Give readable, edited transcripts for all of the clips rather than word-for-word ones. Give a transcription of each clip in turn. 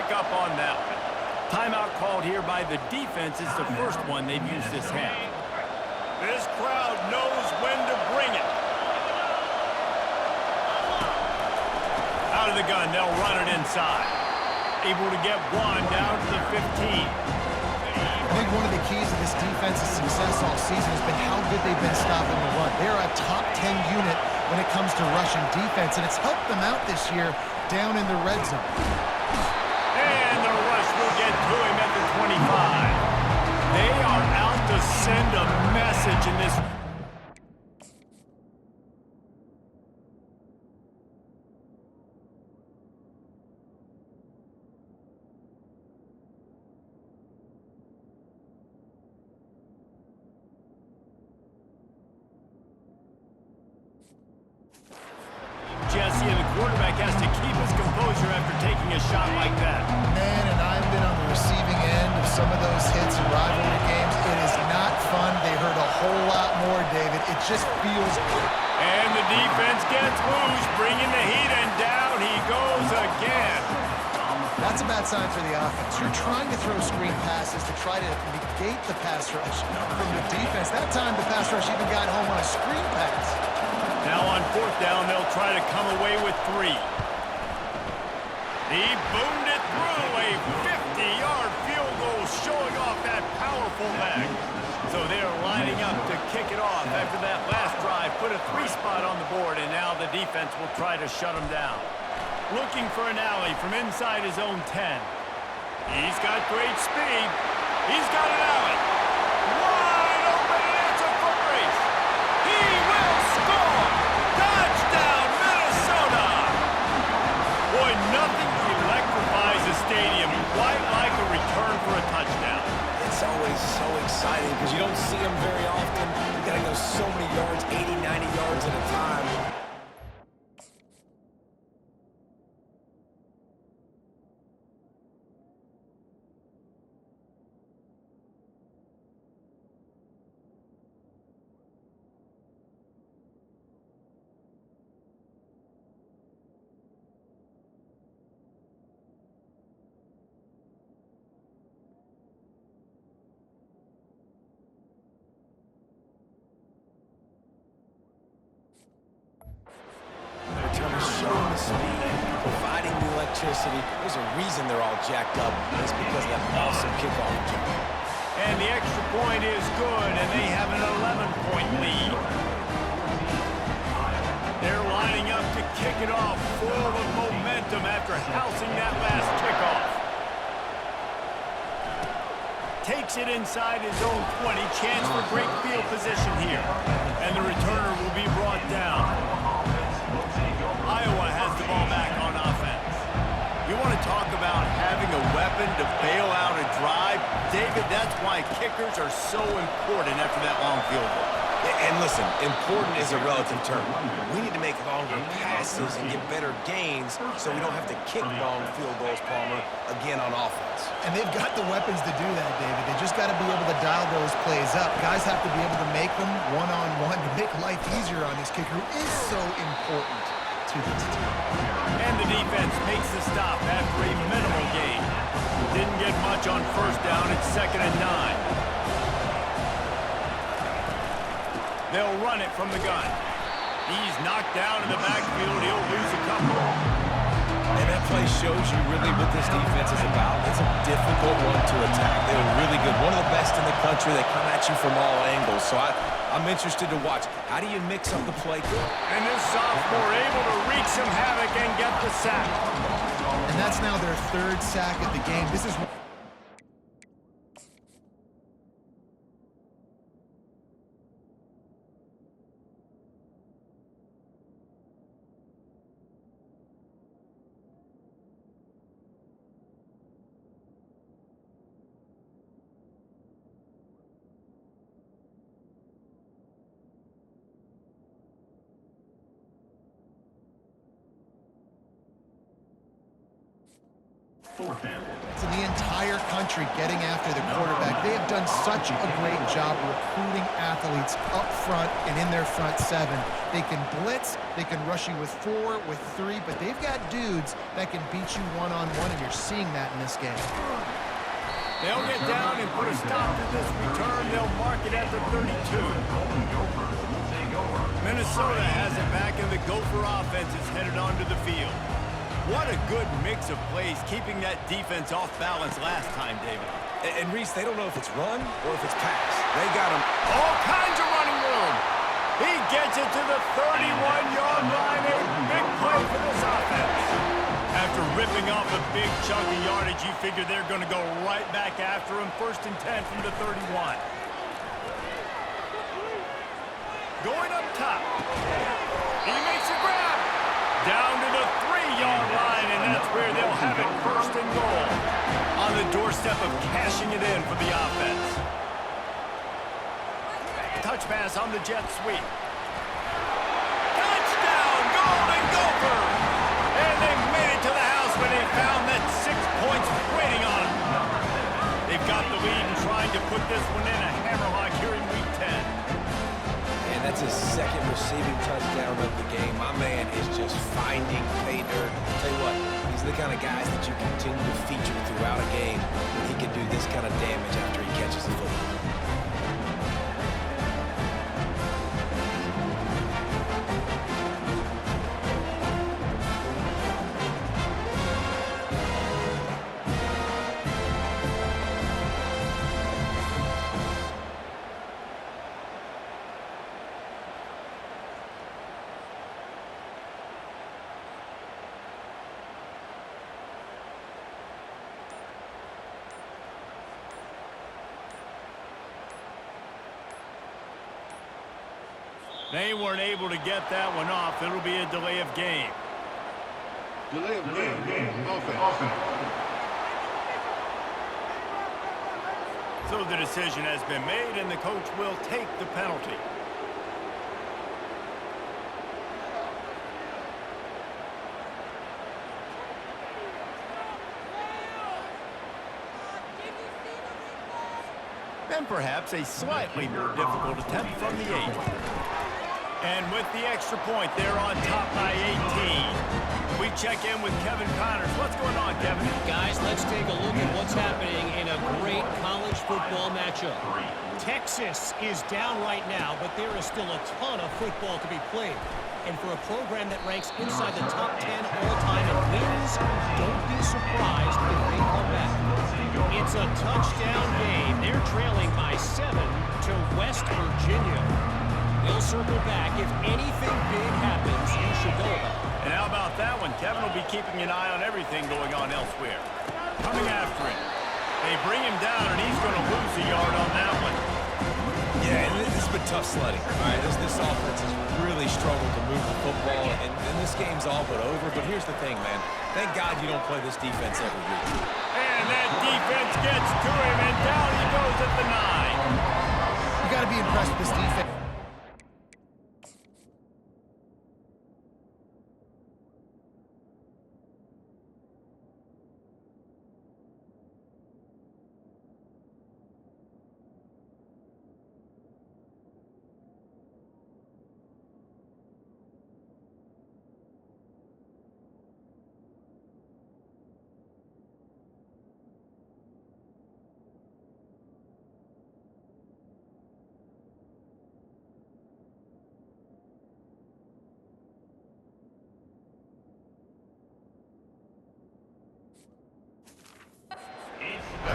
pick up on that one. Timeout called here by the defense. It's the first one they've used this half. This crowd knows when to bring it. Out of the gun, they'll run it inside. Able to get one down to the 15. I think one of the keys to this defense's success all season has been how good they've been stopping the run. They're a top 10 unit when it comes to rushing defense, and it's helped them out this year down in the red zone. And the rush will get to him at the 25. They are out to send a message in this. Jesse, and the quarterback has to keep his composure after taking a shot like that. Man, and I've been on the receiving end of some of those hits in rivalry games. It is not fun. They hurt a whole lot more, David. It just feels good. And the defense gets loose, bringing the heat, and down he goes again. That's a bad sign for the offense. You're trying to throw screen passes to try to negate the pass rush from the defense. That time, the pass rush even got home on a screen pass. Now on fourth down, they'll try to come away with 3. He boomed it through a 50-yard field goal, showing off that powerful leg. So they're lining up to kick it off after that last drive. Put a 3 spot on the board, and now the defense will try to shut them down. Looking for an alley from inside his own 10. He's got great speed. He's got an alley. Wide open, and it's a foot race. He will score! Touchdown, Minnesota! Boy, nothing electrifies a stadium quite like a return for a touchdown. It's always so exciting because you don't see them very often. You got to go so many yards, 80, 90 yards at a time. Showing the speed, providing the electricity. There's a reason they're all jacked up. It's because of that awesome kickoff return. And the extra point is good, and they have an 11-point lead. They're lining up to kick it off, full of momentum after housing that last kickoff. Takes it inside his own 20, chance for great field position here. And the returner will be brought down. Iowa has the ball back on offense. You want to talk about having a weapon to bail out a drive? David, that's why kickers are so important after that long field goal. And listen, important is a relative term. We need to make longer passes and get better gains so we don't have to kick long field goals, Palmer, again on offense. And they've got the weapons to do that, David. They just got to be able to dial those plays up. Guys have to be able to make them one-on-one to make life easier on this kicker, who is so important to this team. And the defense makes the stop after a minimal gain. Didn't get much on first down. It's 2nd and 9. They'll run it from the gun. He's knocked down in the backfield. He'll lose a couple. And that play shows you really what this defense is about. It's a difficult one to attack. They're really good. One of the best in the country. They come at you from all angles. So I'm interested to watch. How do you mix up the play? And this sophomore able to wreak some havoc and get the sack. And that's now their 3rd sack of the game. This is... in the entire country getting after the quarterback. They have done such a great job recruiting athletes up front and in their front seven. They can blitz, they can rush you with 4, with 3, but they've got dudes that can beat you one-on-one, and you're seeing that in this game. They'll get down and put a stop to this return. They'll mark it at the 32. Minnesota has it back, and the Gopher offense is headed onto the field. What a good mix of plays, keeping that defense off balance last time, David. And Reese, they don't know if it's run or if it's pass. They got him. All kinds of running room. He gets it to the 31-yard line. A big play for this offense. After ripping off a big chunk of yardage, you figure they're going to go right back after him. 1st and 10 from the 31. Going up top. He makes a grab. Down to the 3-yard line, and that's where they'll have it 1st and goal. On the doorstep of cashing it in for the offense. Touch pass on the jet sweep. Touchdown, Golden Gophers! And they made it to the house when they found that 6 points waiting on them. They've got the lead and trying to put this one in a hammerlock here in week 10. And that's his 2nd receiving touchdown of the game. My man is just finding pay dirt. Tell you what, these are the kind of guys that you continue to feature throughout a game when he can do this kind of damage after he catches the football. They weren't able to get that one off. It'll be a delay of game. Delay of game. Offense. So the decision has been made, and the coach will take the penalty. And perhaps a slightly more difficult attempt from the 8. And with the extra point, they're on top by 18. We check in with Kevin Connors. What's going on, Kevin? Guys, let's take a look at what's happening in a great college football matchup. Texas is down right now, but there is still a ton of football to be played. And for a program that ranks inside the top 10 all-time in wins, don't be surprised if they come back. It's a touchdown game. They're trailing by 7 to West Virginia. We'll circle back. If anything big happens, you should know about it. And how about that one? Kevin will be keeping an eye on everything going on elsewhere. Coming after him. They bring him down, and he's going to lose a yard on that one. Yeah, and this has been tough sledding. All right, this offense has really struggled to move the football, and this game's all but over. But here's the thing, man. Thank God you don't play this defense every week. And that defense gets to him, and down he goes at the 9. You got to be impressed with this defense.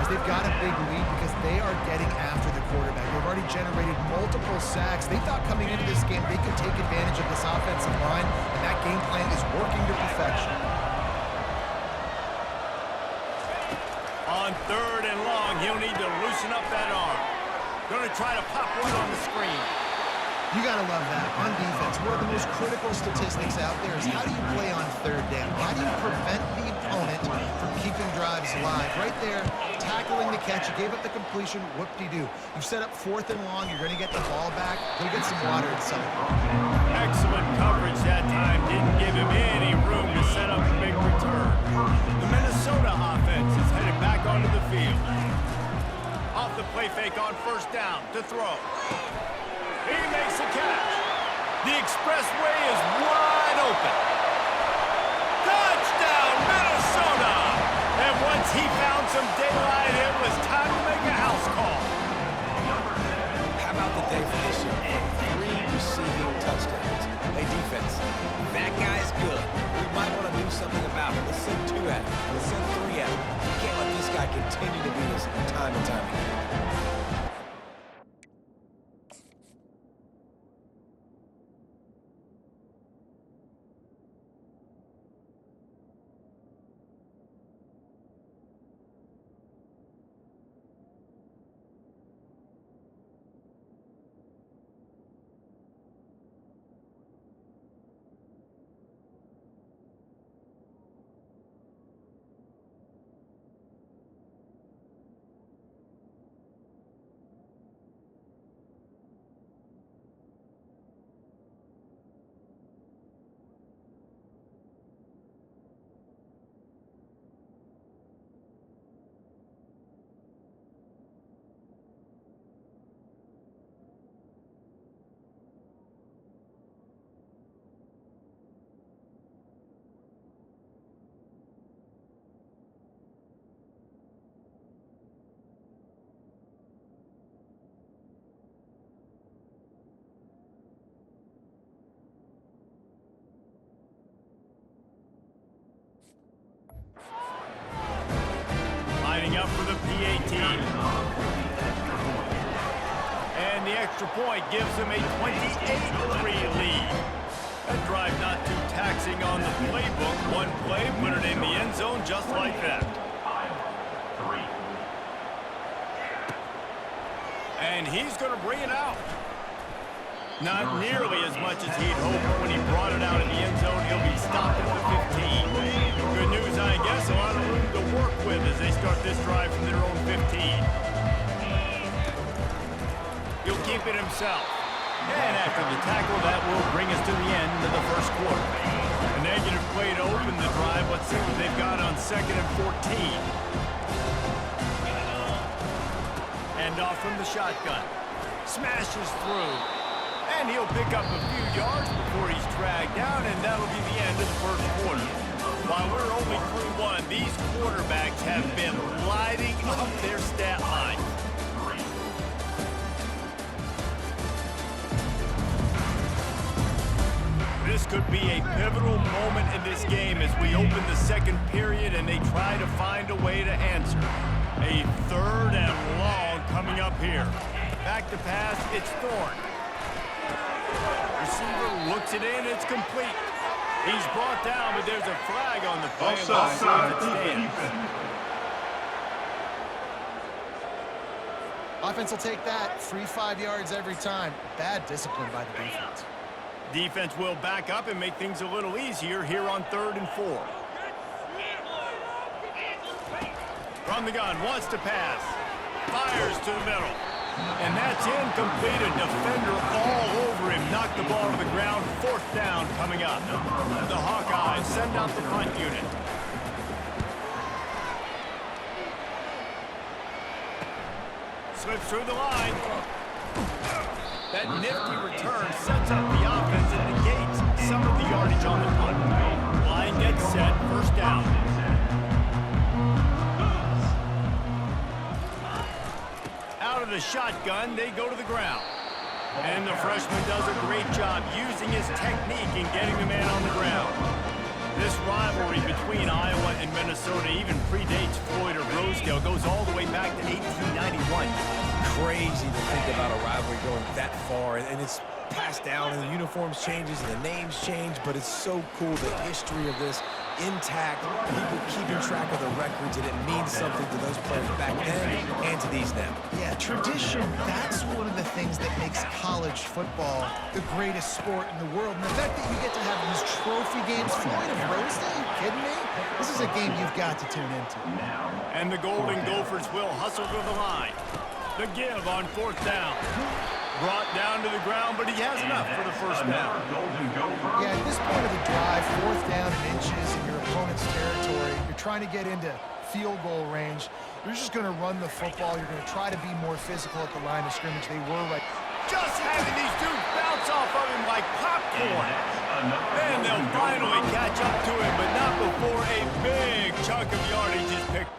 They've got a big lead because they are getting after the quarterback. They've already generated multiple sacks. They thought coming into this game they could take advantage of this offensive line, and that game plan is working to perfection. On 3rd and long, he'll need to loosen up that arm. Going to try to pop one on the screen. You got to love that. On defense, one of the most critical statistics out there is how do you play on 3rd down? How do you prevent the opponent from keeping drives alive? Right there, tackling the catch. You gave up the completion. Whoop-de-doo. You've set up 4th and long. You're going to get the ball back. Go get some water inside. Excellent coverage that time. Didn't give him any room to set up a big return. The Minnesota offense is headed back out to throw. He makes the catch. The expressway is wide open. Touchdown, Minnesota! And once he found some daylight, it was time to make a house call. How about the day for this young man? 3 receiving touchdowns. Hey, defense, that guy's good. We might want to do something about it. Let's send 2 at him. Let's send 3 at him. We can't let this guy continue to do this time and time again. Lining up for the PAT. And the extra point gives them a 28-3 lead. That drive not too taxing on the playbook. One play, put it in the end zone just like that. And he's going to bring it out. Not nearly as much as he'd hoped when he brought it out in the end zone. He'll be stopped at the 15. Good news, I guess, a lot of room to work with as they start this drive from their own 15. He'll keep it himself. And after the tackle, that will bring us to the end of the first quarter. A negative play to open the drive. Let's see what they've got on 2nd and 14. Hand off from the shotgun. Smashes through. And he'll pick up a few yards before he's dragged down, and that'll be the end of the first quarter. While we're only through 1, these quarterbacks have been lighting up their stat line. This could be a pivotal moment in this game as we open the second period and they try to find a way to answer. A 3rd and long coming up here. Back to pass, it's Thorne. Receiver looks it in, it's complete. He's brought down, but there's a flag on the play. Offense will take that. 3-5 yards every time. Bad discipline by the defense. Defense will back up and make things a little easier here on 3rd and 4. From the gun, wants to pass. Fires to the middle. And that's incomplete. A defender all over him. Knocked the ball to the ground. 4th down coming up. The Hawkeyes send out the punt unit. Slips through the line. That nifty return sets up the offense and negates some of the yardage on the punt. Line gets set. 1st down. Out of the shotgun, they go to the ground. And the freshman does a great job using his technique in getting the man on the ground. This rivalry between Iowa and Minnesota even predates Floyd or Rosedale. Goes all the way back to 1891. Crazy to think about a rivalry going that far, and it's passed down, and the uniforms changes, and the names change, but it's so cool, the history of this intact, people keeping track of the records, and it means something to those players back then and to these now. Yeah, tradition, that's one of the things that makes college football the greatest sport in the world. And the fact that you get to have these trophy games, Floyd of Rosedale, are you kidding me? This is a game you've got to tune into. And the Golden Gophers will hustle to the line. The give on 4th down. Brought down to the ground, but he has enough for the 1st down. Yeah, at this point of the drive, 4th down and inches in your opponent's territory, you're trying to get into field goal range. You're just going to run the football. You're going to try to be more physical at the line of scrimmage. They were right. Just having these dudes bounce off of him like popcorn. Then they'll finally catch up to him, but not before a big chunk of yardage is picked.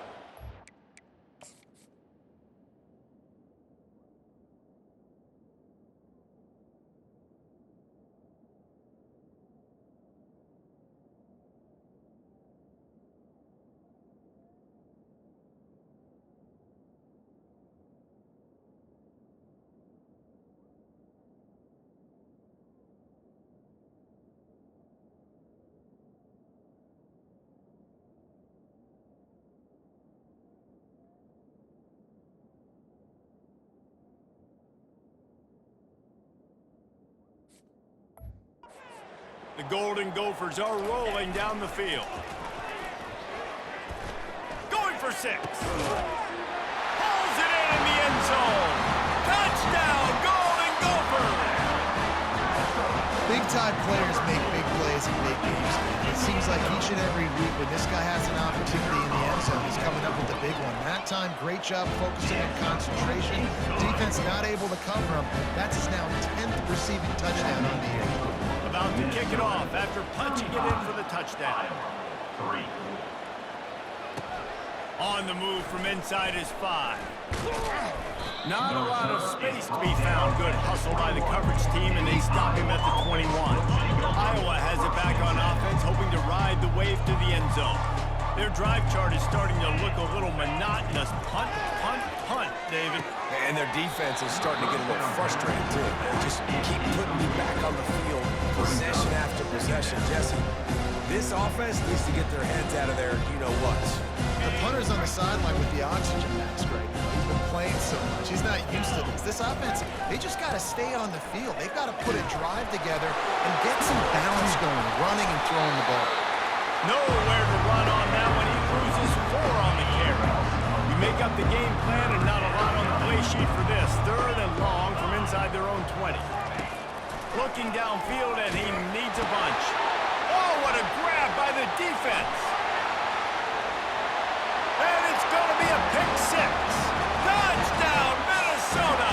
The Golden Gophers are rolling down the field. Going for 6. Pulls it in the end zone. Touchdown, Golden Gophers! Big-time players make big plays in big games. It seems like each and every week when this guy has an opportunity in the end zone, he's coming up with a big one. That time, great job focusing on concentration. Defense not able to cover him. That's his now 10th receiving touchdown on the year. About to kick it off after punching it in for the touchdown. On the move from inside his 5. Not a lot of space to be found. Good hustle by the coverage team, and they stop him at the 21. Iowa has it back on offense, hoping to ride the wave to the end zone. Their drive chart is starting to look a little monotonous. Punt, punt, punt, David. And their defense is starting to get a little frustrated, too. They just keep putting me back on the field, possession after possession. Jesse, this offense needs to get their heads out of there, you-know-what. The punter's on the sideline with the oxygen mask right now. He's been playing so much. He's not used to this. This offense, they just got to stay on the field. They've got to put a drive together and get some balance going, running and throwing the ball. Nowhere to run on that one. He loses 4 on the carry. We make up the game plan and not a lot on the play sheet for this. 3rd and long from inside their own 20. Looking downfield, and he needs a bunch. Oh, what a grab by the defense. And it's going to be a pick 6. Touchdown, Minnesota.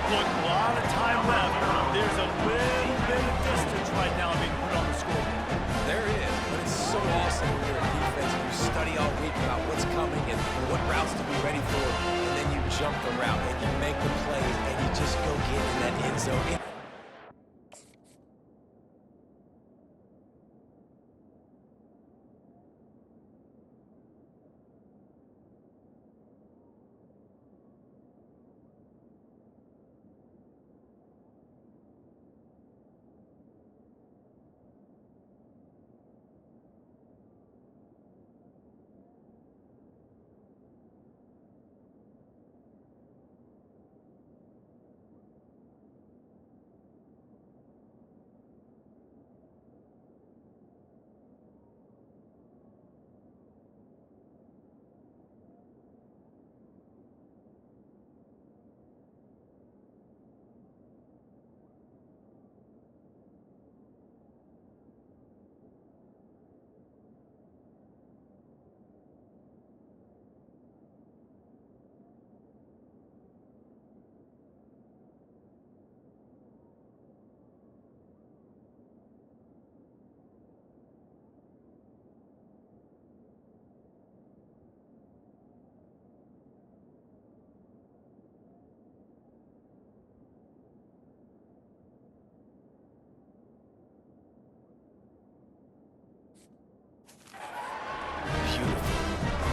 Look, a lot of time left. There's a little bit of distance right now being put on the scoreboard. There is, but it's so awesome when you're a defense and you study all week about what's coming and what routes to be ready for, and then you jump the route and you make the plays and you just go get in that end zone.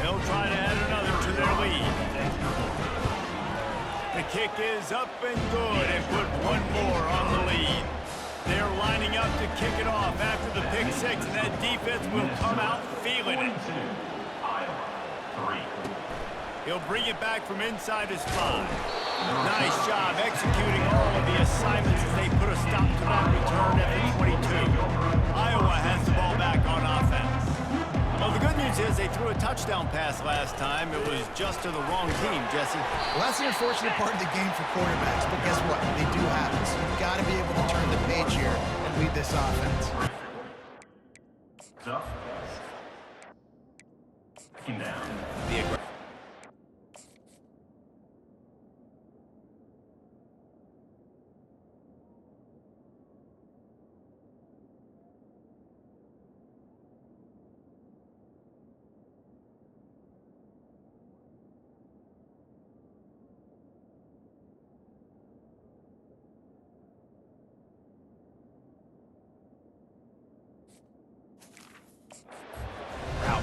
They'll try to add another to their lead. The kick is up and good and put 1 more on the lead. They're lining up to kick it off after the pick 6, and that defense will come out feeling it. He'll bring it back from inside his 5. Nice job executing all of the assignments as they put a stop to that return at the 22. Iowa has the ball back on offense. Well, the good news is they threw a touchdown pass last time. It was just to the wrong team, Jesse. Well, that's an unfortunate part of the game for quarterbacks, but guess what? They do happen. So you've got to be able to turn the page here and lead this offense. The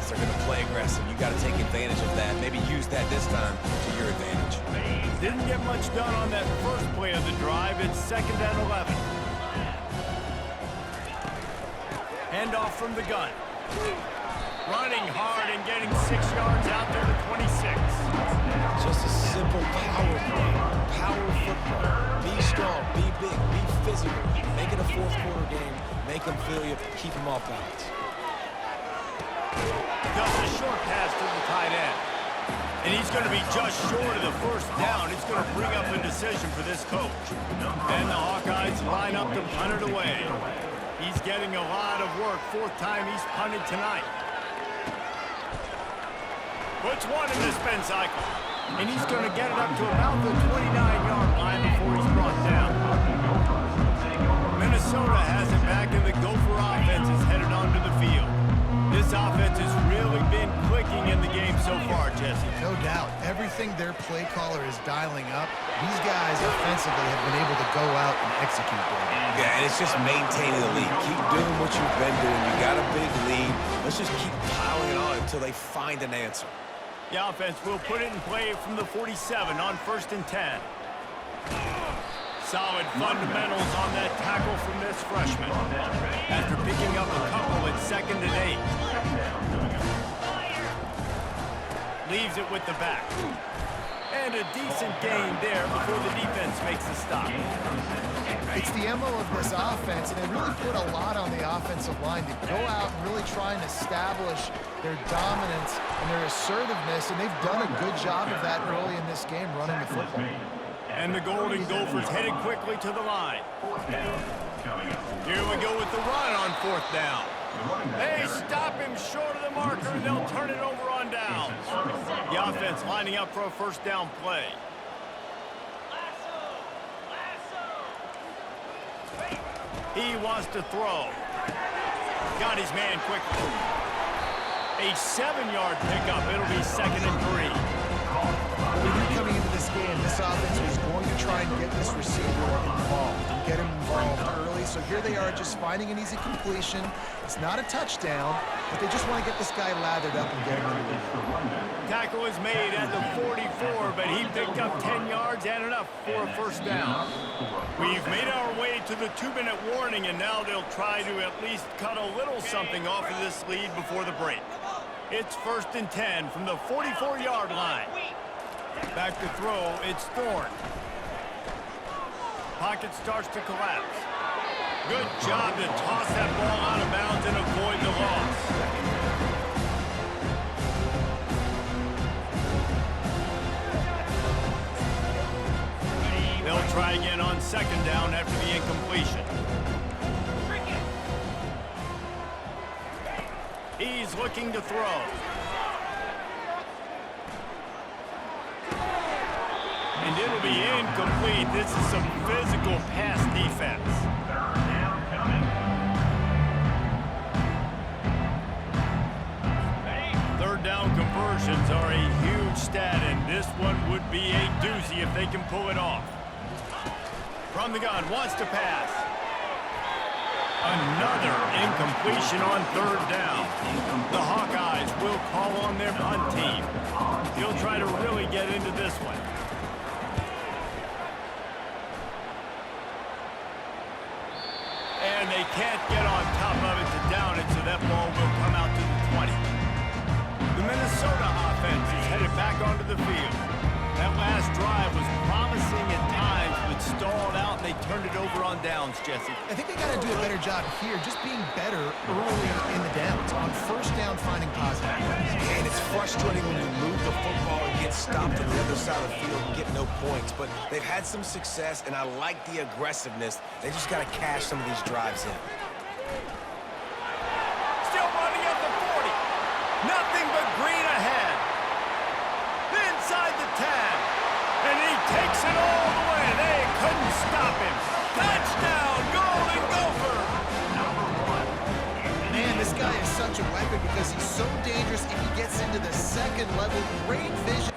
defense. They're going to play aggressive. You got to take advantage of that. Maybe use that this time to your advantage. Didn't get much done on that first play of the drive. It's 2nd and 11. Handoff from the gun. Running hard and getting 6 yards out to the 26. Just a simple power play. Power football. Be strong, be big, be physical. Make it a fourth quarter game. Make them feel you. Keep them off balance. Does a short pass to the tight end. And he's going to be just short of the first down. It's going to bring up a decision for this coach. And the Hawkeyes line up to punt it away. He's getting a lot of work. 4th time he's punted tonight. Puts one in the spin cycle. And he's going to get it up to about the 29-yard line before he's brought down. Minnesota has it back, and the Gopher offense is headed onto the field. This offense has really been clicking in the game so far, Jesse. No doubt. Everything their play caller is dialing up, these guys offensively have been able to go out and execute there. Yeah, and it's just maintaining the lead. Keep doing what you've been doing. You got a big lead. Let's just keep piling it on until they find an answer. The offense will put it in play from the 47 on 1st and 10. Solid fundamentals on that tackle from this freshman. After picking up a couple at 2nd and 8. Leaves it with the back. And a decent gain there before the defense makes the stop. It's the MO of this offense, and they really put a lot on the offensive line to go out and really try and establish their dominance and their assertiveness, and they've done a good job of that early in this game running the football. And the Golden Gophers headed quickly to the line. Here we go with the run on 4th down. They stop him short of the marker, and they'll turn it over on downs. The offense lining up for a 1st down play. He wants to throw. Got his man quickly. A 7-yard pickup. It'll be 2nd and 3. We knew coming into this game, this offense was going to try and get this receiver involved and get him involved early. So here they are just finding an easy completion. It's not a touchdown, but they just want to get this guy lathered up and get him into the game. Tackle is made at the 44, but he picked up 10 yards and enough for a 1st down. We've made our way to the 2-minute warning, and now they'll try to at least cut a little something off of this lead before the break. It's 1st and 10 from the 44-yard line. Back to throw, it's Thorne. Pocket starts to collapse. Good job to toss that ball out of bounds and avoid the loss. They'll try again on 2nd down after the incompletion. He's looking to throw. And it'll be incomplete. This is some physical pass defense. 3rd down conversions are a huge stat, and this one would be a doozy if they can pull it off. From the gun, wants to pass. Another incompletion on 3rd down. The Hawkeyes will call on their punt team. He'll try to really get into this one. And they can't get on top of it to down it, so that ball will come out to the 20. The Minnesota offense is headed back onto the field. That last drive was promising at times, but stalled out, and they turned it over on downs, Jesse. I think they got to do a better job here, just being better early in the downs. On 1st down, finding positive. And it's frustrating when you move the football and get stopped on the other side of the field and get no points. But they've had some success, and I like the aggressiveness. They just got to cash some of these drives in. Still running at the 40. Nothing but green ahead. Inside the 10. And he takes it all the way. They couldn't stop him. Touchdown, Golden Gopher. Man, this guy is such a weapon because he's so dangerous if he gets into the 2nd level. Great vision.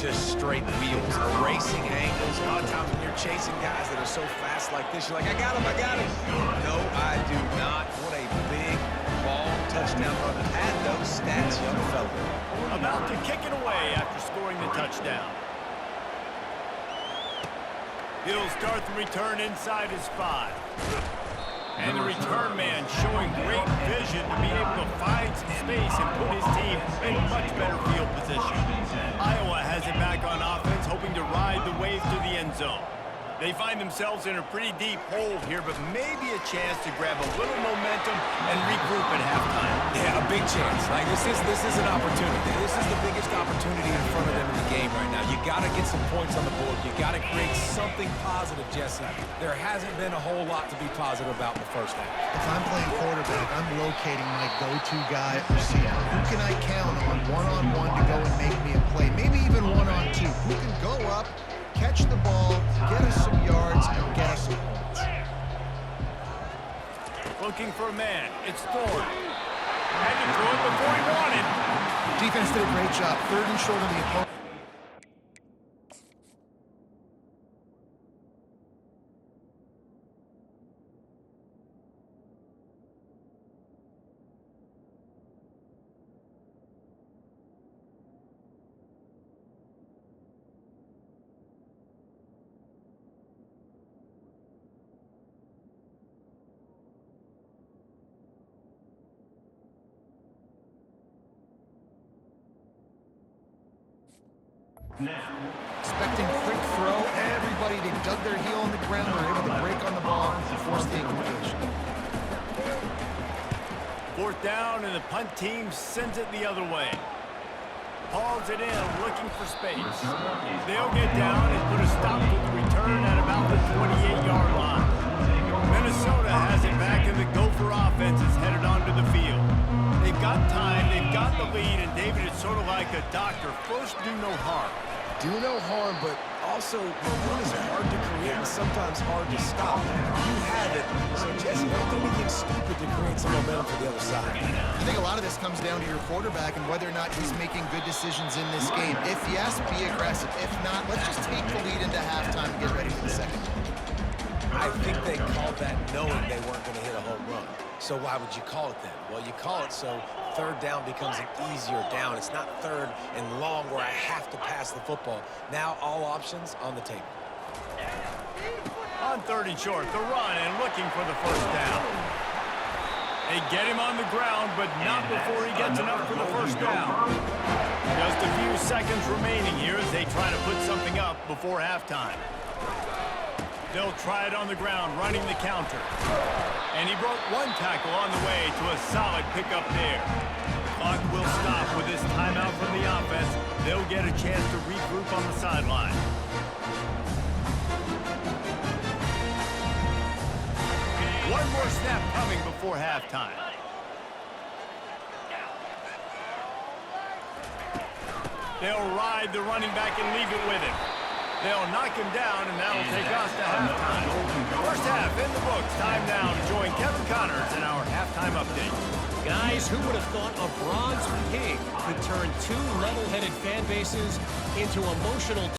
just straight wheels, racing angles. A lot of times when you're chasing guys that are so fast like this, you're like, I got him, I got him. No, I do not. What a big, long touchdown run. Had those stats, young fella. About to kick it away after scoring the touchdown. He'll start the return inside his 5. And the return man showing great vision to be able to find some space and put his team in much better field position. Iowa has it back on offense, hoping to ride the wave to the end zone. They find themselves in a pretty deep hole here, but maybe a chance to grab a little momentum and regroup at halftime. Yeah, a big chance. Like this is an opportunity. This is the biggest opportunity in front of them in the game right now. You got to get some points on the board. You got to create something positive, Jesse. There hasn't been a whole lot to be positive about in the first half. If I'm playing quarterback, I'm locating my go-to guy at receiver. Who can I count on one-on-one to go and make me a play? Maybe even one-on-two. Who can go up, catch the ball, get us some yards, and get us some points. Looking for a man. It's Thorne. Had to throw it before he wanted. Defense did a great job. 3rd and short on the opponent. Expecting quick throw. Everybody, they dug their heel on the ground. Were able to break on the ball and force the incompletion. 4th down, and the punt team sends it the other way. Hauls it in, looking for space. They'll get down and put a stop to the return at about the 28-yard line. Minnesota has it back, and the Gopher offense is headed onto the field. They've got time, they've got the lead, and David, it's sort of like a doctor. First, do no harm. Do no harm, but also momentum is hard to create and sometimes hard to stop. You have it, so Jesse, don't do anything stupid to create some momentum for the other side. I think a lot of this comes down to your quarterback and whether or not he's making good decisions in this game. If yes, be aggressive. If not, let's just take the lead into halftime and get ready for the second. I think they called that knowing they weren't going to hit a home run. So why would you call it then? Well, you call it so 3rd down becomes an easier down. It's not 3rd and long where I have to pass the football. Now all options on the table. On 3rd and short, the run and looking for the 1st down. They get him on the ground, but not before he gets enough for the 1st down. Just a few seconds remaining here as they try to put something up before halftime. They'll try it on the ground, running the counter. And he broke 1 tackle on the way to a solid pickup there. The clock will stop with this timeout from the offense. They'll get a chance to regroup on the sideline. One more snap coming before halftime. They'll ride the running back and leave it with him. They'll knock him down, and that'll take us to halftime. First half in the books. Time now to join Kevin Connors in our halftime update. Guys, who would have thought a bronze pig could turn 2 level-headed fan bases into emotional